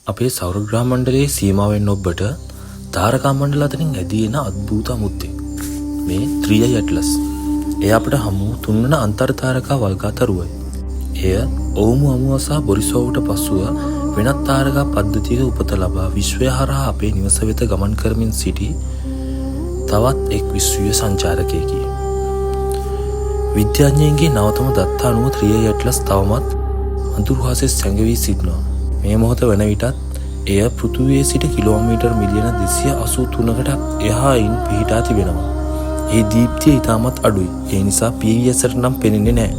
අපේ සෞරග්‍රහ මණ්ඩලයේ සීමාවෙන් ඔබට තාරකා මණ්ඩල අතරින් ඇදී එන අද්භූත අමුත්තෙක් මේ 3i ඇට්ලස්. එය අපට හමු තුන්වන අන්තර් තාරකා වල්ගාතරුවයි. එය ඔවුමු අමුවසා බොරිසෝවට පසුව වෙනත් තාරකා පද්ධතියක උපත ලබා විශ්වය හරහා අපේ නිවස වෙත ගමන් කරමින් සිටි තවත් එක් විශ්වීය සංචාරකයෙකි. විද්‍යාඥයන්ගේ නවතම දත්ත අනුව 3i ඇට්ලස් තවමත් අඳුරුහසේ සැඟවී සිටිනවා. මේ මොහොත වන විටත් එය පෘථිවියේ සිට කිලෝමීටර් මිලියන 283කට එහායින් පිහිටා තිබෙනවා. ඒ දීප්තිය ඉතාමත් අඩුයි. ඒ නිසා PVS ට නම් පෙනෙන්නේ නැහැ.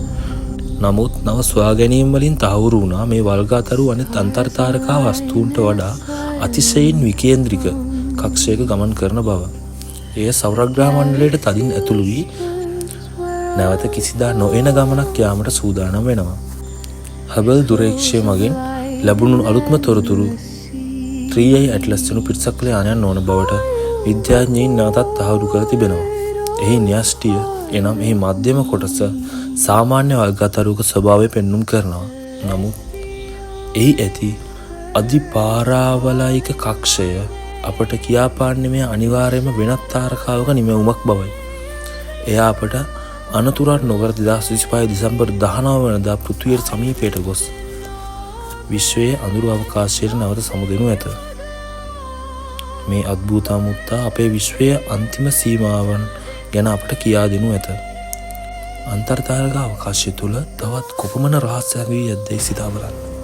නමුත් නව සොයා ගැනීම් වලින් තහවුරු වුණා මේ වල්ගාතරු අනෙත් අන්තර් තාරකා වස්තුන්ට වඩා අතිශයින් විකේන්ද්‍රික කක්ෂයක ගමන් කරන බව. එය සෞරග්‍රහ මණ්ඩලයට තදින් ඇතුළු වී නැවත කිසිදා නොඑන ගමනක් යාමට සූදානම් වෙනවා. හබල් දුරේක්ෂය මගින් ලැබුණු අලුත්ම තොරතුරු 3i ඇට්ලස් යනු පිටසක්වල යානයක් නොවන බවට විද්‍යාඥයින් නැවතත් තහවුරු කර තිබෙනවා. එහි න්‍යෂ්ටිය එනම් එහි මධ්‍යම කොටස සාමාන්‍ය වල්ගාතරුවක ස්වභාවය පෙන්눔 කරනවා. නමුත් එහි ඇති අධිපාරාවලයික කක්ෂය අපට කියාපාන්නේ මේ අනිවාර්යයෙන්ම වෙනත් තාරකාවක නිමැවුමක් බවයි. එය අපට අනතුරක් නොකර 2025 දෙසැම්බර් 19 වෙනිදා පෘථිවියට සමීපයට ගොස් විශ්වයේ අඳුරු අවකාශයට නැවත සමුදෙනු ඇත. මේ අද්භූත අමුත්තා අපේ විශ්වයේ අන්තිම සීමාවන් ගැන අපට කියා දෙනු ඇත. අන්තර් තාරකා අවකාශය තුළ තවත් කොපමණ රහස්‍යයක් වී ඇද්දැයි සිතා බලන්න.